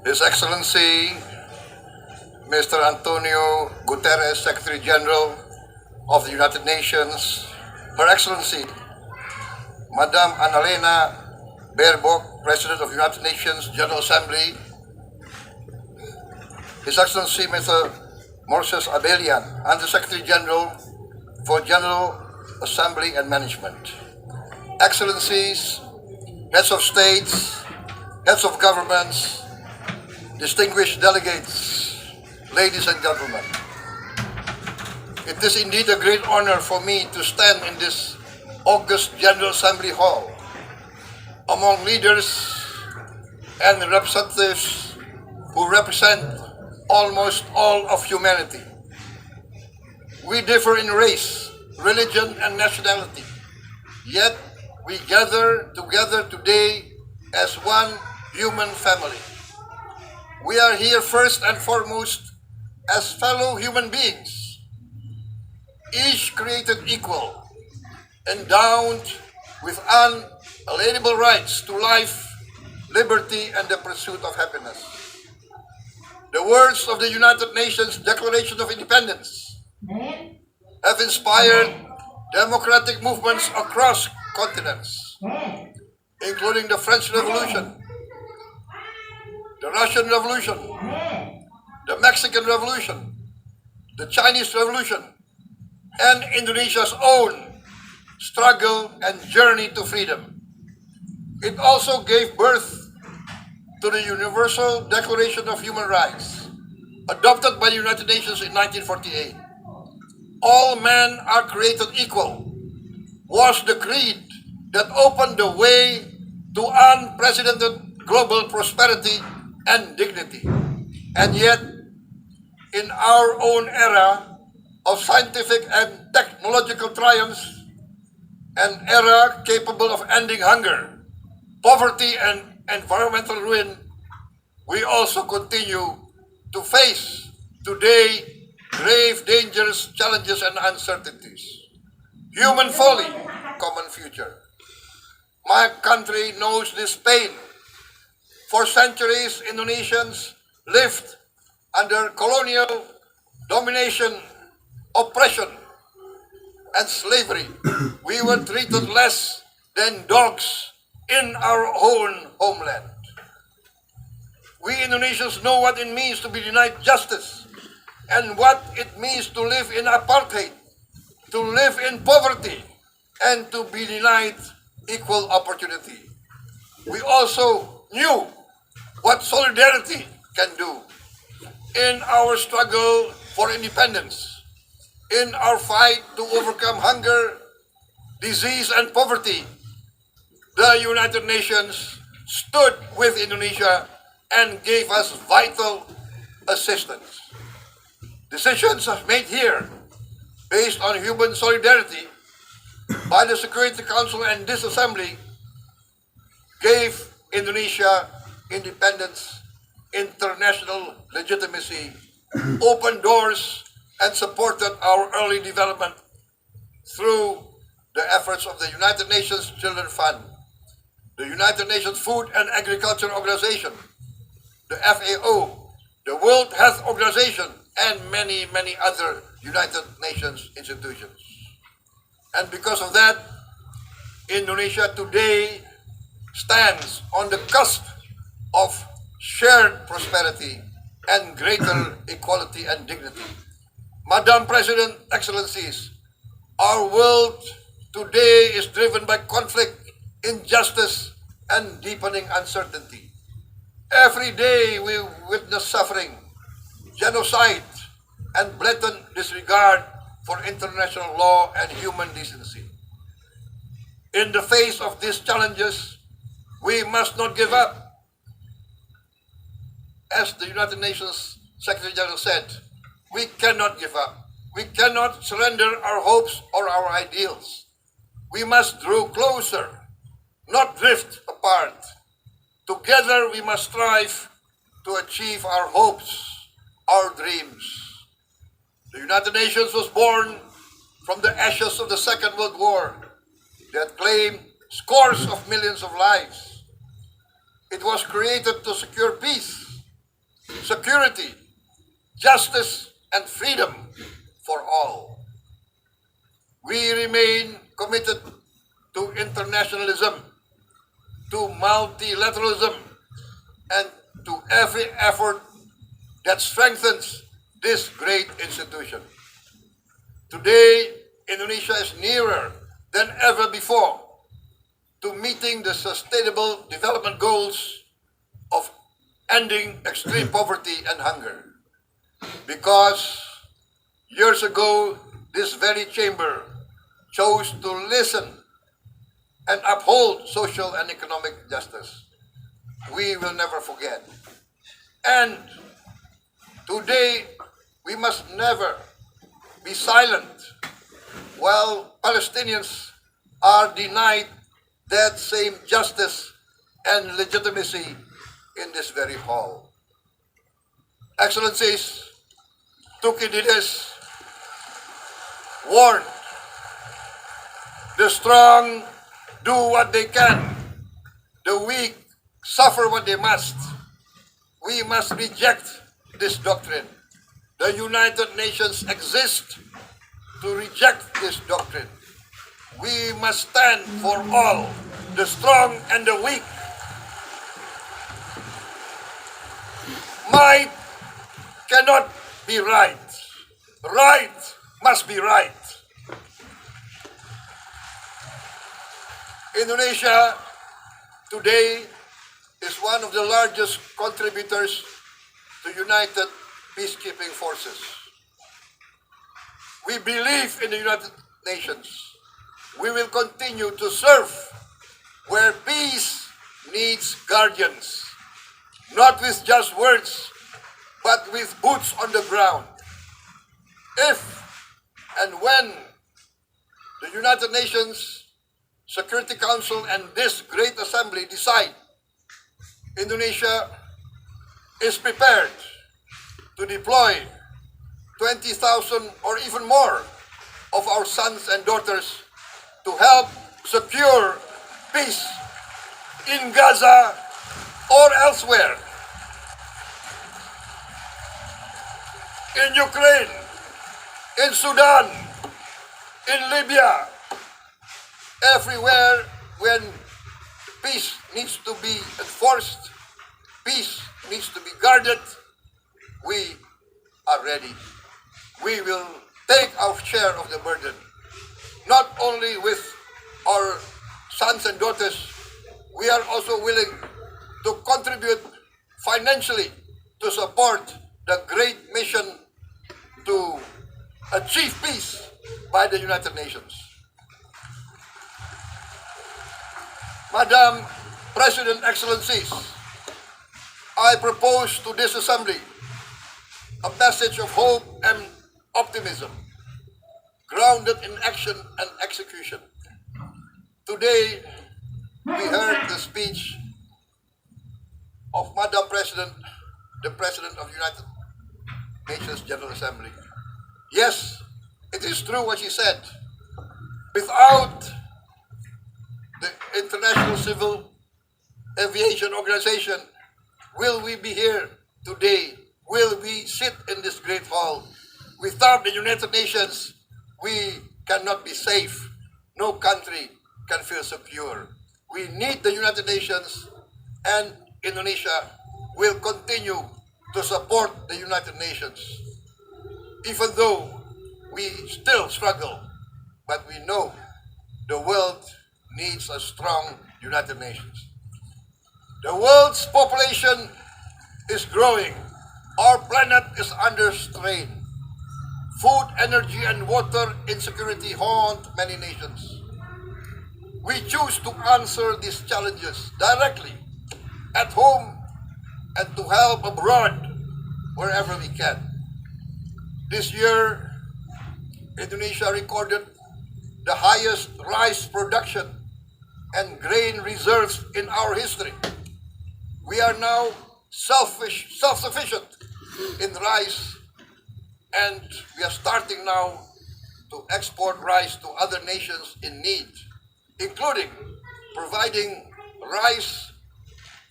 His Excellency Mr. Antonio Guterres, Secretary General of the United Nations, Her Excellency Madam Annalena Baerbock, President of the United Nations General Assembly, His Excellency Mr. Moses Abelian, Under-Secretary General for General Assembly and Management, Excellencies, Heads of States, Heads of Governments, distinguished delegates, ladies and gentlemen. It is indeed a great honor for me to stand in this August General Assembly Hall among leaders and representatives who represent almost all of humanity. We differ in race, religion, and nationality, yet we gather together today as one human family. We are here first and foremost as fellow human beings, each created equal, endowed with unalienable rights to life, liberty, and the pursuit of happiness. The words of the United Nations Declaration of Independence have inspired democratic movements across continents, including the French Revolution, the Russian Revolution, the Mexican Revolution, the Chinese Revolution, and Indonesia's own struggle and journey to freedom. It also gave birth to the Universal Declaration of Human Rights, adopted by the United Nations in 1948. All men are created equal was the creed that opened the way to unprecedented global prosperity and dignity. And yet, in our own era of scientific and technological triumphs, an era capable of ending hunger, poverty, and environmental ruin, we also continue to face today grave dangers, challenges, and uncertainties. Human folly, common future. My country knows this pain. For centuries, Indonesians lived under colonial domination, oppression, and slavery. We were treated less than dogs in our own homeland. We Indonesians know what it means to be denied justice and what it means to live in apartheid, to live in poverty, and to be denied equal opportunity. We also knew what solidarity can do in our struggle for independence, in our fight to overcome hunger, disease, and poverty. The United Nations stood with Indonesia and gave us vital assistance. Decisions made here based on human solidarity by the Security Council and this Assembly gave Indonesia independence, international legitimacy, opened doors, and supported our early development through the efforts of the United Nations Children Fund, the United Nations Food and Agriculture Organization, the FAO, the World Health Organization, and many, many other United Nations institutions. And because of that, Indonesia today stands on the cusp of shared prosperity and greater equality and dignity. Madam President, Excellencies, our world today is driven by conflict, injustice, and deepening uncertainty. Every day we witness suffering, genocide, and blatant disregard for international law and human decency. In the face of these challenges, we must not give up. As the United Nations Secretary General said, we cannot give up. We cannot surrender our hopes or our ideals. We must draw closer, not drift apart. Together we must strive to achieve our hopes, our dreams. The United Nations was born from the ashes of the Second World War that claimed scores of millions of lives. It was created to secure peace, security, justice, and freedom for all. We remain committed to internationalism, to multilateralism, and to every effort that strengthens this great institution. Today, Indonesia is nearer than ever before to meeting the sustainable development goals of ending extreme poverty and hunger. Because years ago, this very chamber chose to listen and uphold social and economic justice. We will never forget. And today, we must never be silent while Palestinians are denied that same justice and legitimacy in this very hall. Excellencies, Thucydides warned, the strong do what they can, the weak suffer what they must. We must reject this doctrine. The United Nations exist to reject this doctrine. We must stand for all, the strong and the weak. Might cannot be right. Right must be right. Indonesia today is one of the largest contributors to United Peacekeeping Forces. We believe in the United Nations. We will continue to serve where peace needs guardians, not with just words, but with boots on the ground. If and when the United Nations Security Council and this great assembly decide Indonesia is prepared to deploy 20,000 or even more of our sons and daughters to help secure peace in Gaza or elsewhere, in Ukraine, in Sudan, in Libya, everywhere when peace needs to be enforced, peace needs to be guarded, we are ready. We will take our share of the burden, not only with our sons and daughters, we are also willing to contribute financially to support the great mission to achieve peace by the United Nations. Madam President, Excellencies, I propose to this Assembly a message of hope and optimism, grounded in action and execution. Today, we heard the speech of Madam President, the President of United Nations General Assembly. Yes, it is true what she said. Without the International Civil Aviation Organization, will we be here today? Will we sit in this great hall? Without the United Nations, we cannot be safe. No country can feel secure. We need the United Nations, and Indonesia will continue to support the United Nations. Even though we still struggle, but we know the world needs a strong United Nations. The world's population is growing. Our planet is under strain. Food, energy, and water insecurity haunt many nations. We choose to answer these challenges directly at home and to help abroad wherever we can. This year, Indonesia recorded the highest rice production and grain reserves in our history. We are now self-sufficient in rice, and we are starting now to export rice to other nations in need, including providing rice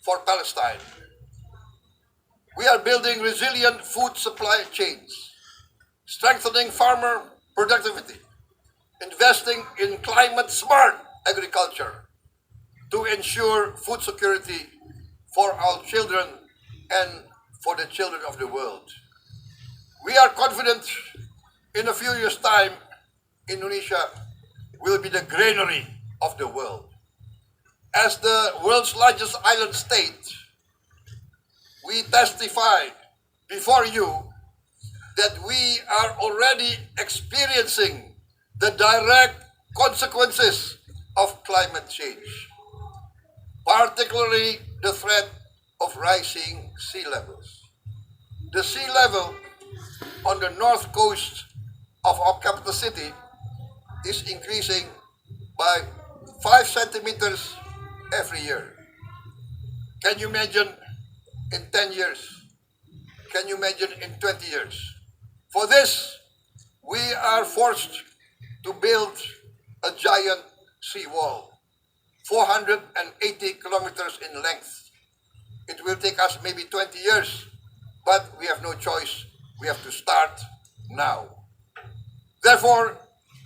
for Palestine. We are building resilient food supply chains, strengthening farmer productivity, investing in climate-smart agriculture to ensure food security for our children and for the children of the world. We are confident in a few years' time, Indonesia will be the granary of the world. As the world's largest island state, we testify before you that we are already experiencing the direct consequences of climate change, particularly the threat of rising sea levels. The sea level on the north coast of our capital city is increasing by 5 centimeters every year. Can you imagine in 10 years? Can you imagine in 20 years? For this, we are forced to build a giant seawall, 480 kilometers in length. It will take us maybe 20 years, but we have no choice. We have to start now. Therefore,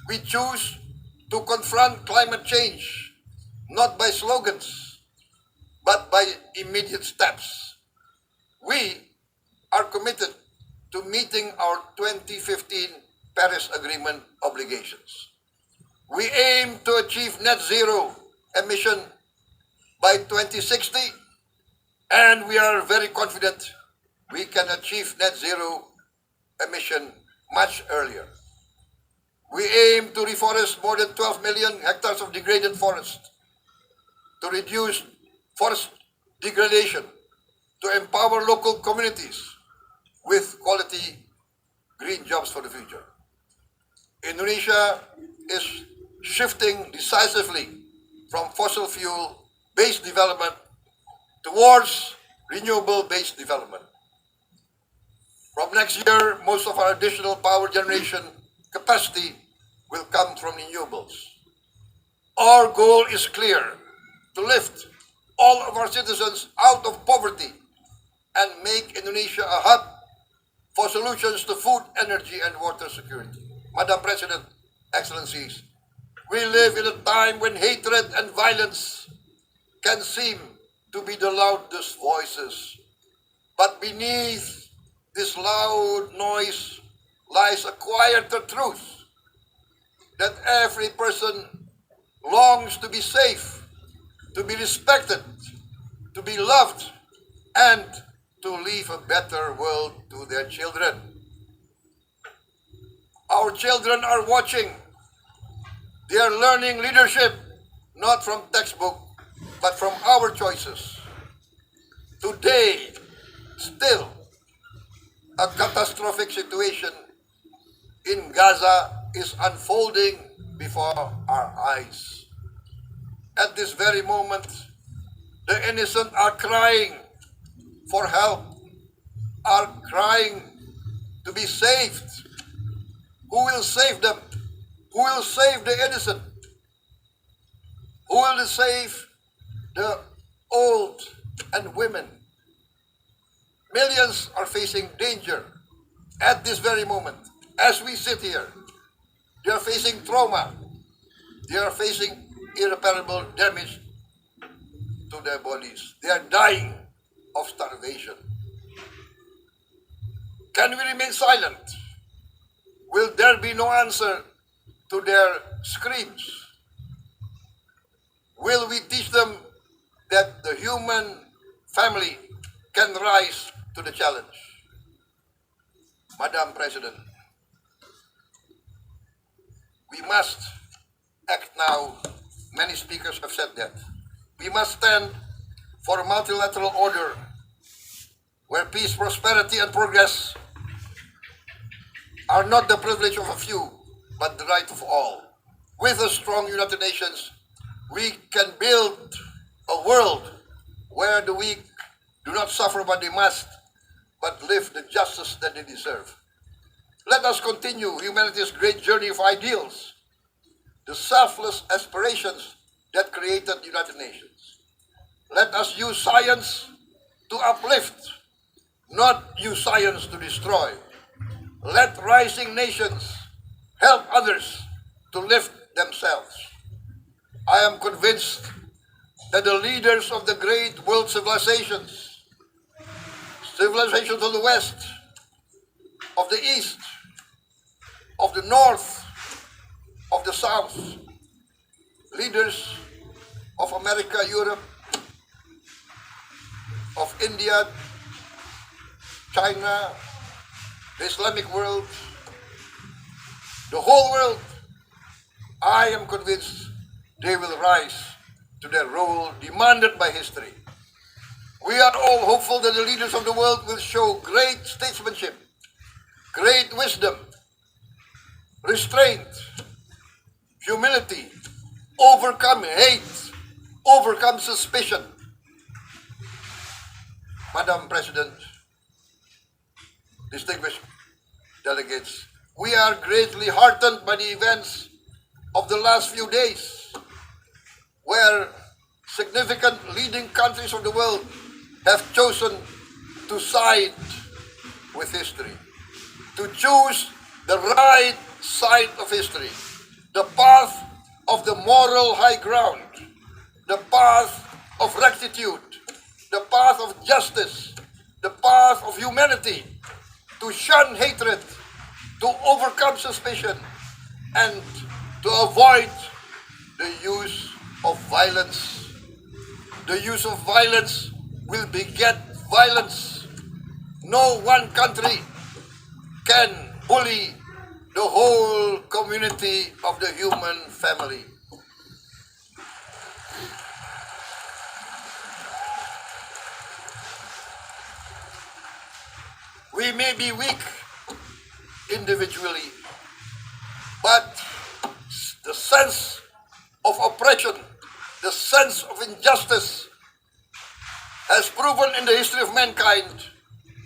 we choose to confront climate change, not by slogans, but by immediate steps. We are committed to meeting our 2015 Paris Agreement obligations. We aim to achieve net zero emission by 2060, and we are very confident we can achieve net zero emission much earlier. We aim to reforest more than 12 million hectares of degraded forest, to reduce forest degradation, to empower local communities with quality green jobs for the future. Indonesia is shifting decisively from fossil fuel-based development towards renewable-based development. From next year, most of our additional power generation capacity will come from renewables. Our goal is clear: to lift all of our citizens out of poverty and make Indonesia a hub for solutions to food, energy, and water security. Madam President, Excellencies, we live in a time when hatred and violence can seem to be the loudest voices. But beneath this loud noise lies a quieter truth, that every person longs to be safe, to be respected, to be loved, and to leave a better world to their children. Our children are watching. They are learning leadership, not from textbook, but from our choices. Today, still, a catastrophic situation in Gaza is unfolding before our eyes. At this very moment, the innocent are crying for help, are crying to be saved. Who will save them? Who will save the innocent? Who will save the old and women? Millions are facing danger at this very moment. As we sit here, they are facing trauma. They are facing irreparable damage to their bodies. They are dying of starvation. Can we remain silent? Will there be no answer to their screams? Will we teach them that the human family can rise to the challenge? Madam President, we must act now. Many speakers have said that. We must stand for a multilateral order where peace, prosperity, and progress are not the privilege of a few, but the right of all. With a strong United Nations, we can build a world where the weak do not suffer what they must, but live the justice that they deserve. Let us continue humanity's great journey of ideals, the selfless aspirations that created the United Nations. Let us use science to uplift not use science to destroy. Let rising nations help others to lift themselves. I am convinced that the leaders of the great world civilizations of the West, of the East, of the North, of the South, leaders of America, Europe, of India, China, the Islamic world, the whole world, I am convinced they will rise to their role demanded by history. We are all hopeful that the leaders of the world will show great statesmanship, great wisdom, restraint, humility, overcome hate, overcome suspicion. Madam President, distinguished delegates, we are greatly heartened by the events of the last few days, where significant leading countries of the world have chosen to side with history, to choose the right side of history, the path of the moral high ground, the path of rectitude, the path of justice, the path of humanity, to shun hatred, to overcome suspicion, and to avoid the use of violence. The use of violence will beget violence. No one country can bully the whole community of the human family. We may be weak individually, but the sense of oppression, the sense of injustice has proven in the history of mankind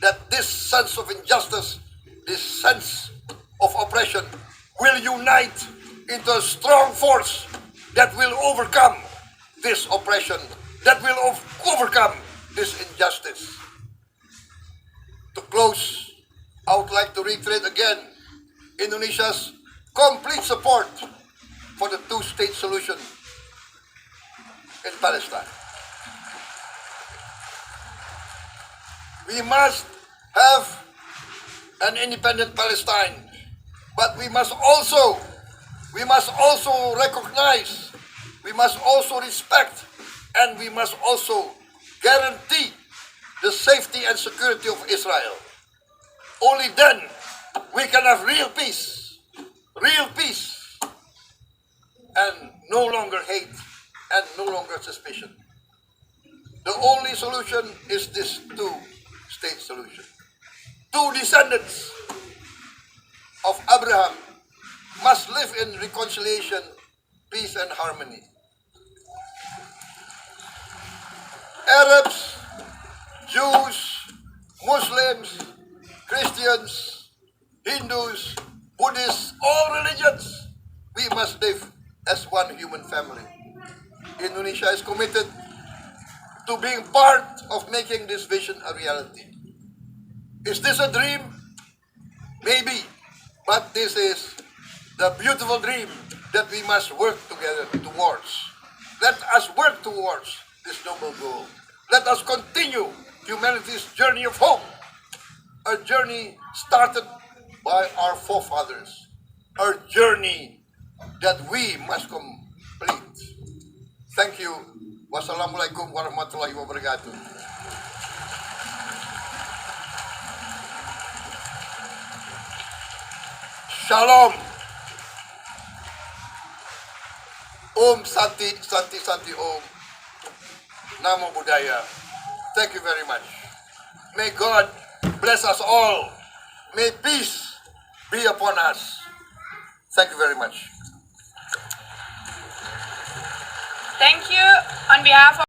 that this sense of injustice, this sense of oppression will unite into a strong force that will overcome this oppression, that will overcome this injustice. To close, I would like to reiterate again Indonesia's complete support for the two-state solution in Palestine. We must have an independent Palestine, but we must also recognize, we must also respect, and we must also guarantee the safety and security of Israel. Only then we can have real peace, and no longer hate and no longer suspicion. The only solution is this two-state solution. Two descendants of Abraham must live in reconciliation, peace, and harmony. Arabs, Jews, Muslims, Christians, Hindus, Buddhists, all religions, we must live as one human family. Indonesia is committed to being part of making this vision a reality. Is this a dream? Maybe, but this is the beautiful dream that we must work together towards. Let us work towards this noble goal. Let us continue humanity's journey of hope, a journey started by our forefathers, a journey that we must complete. Thank you. Wassalamualaikum warahmatullahi wabarakatuh. Shalom. Om Santi, Santi, Santi Om. Namo Buddhaya. Thank you very much. May God bless us all. May peace be upon us. Thank you very much. Thank you on behalf of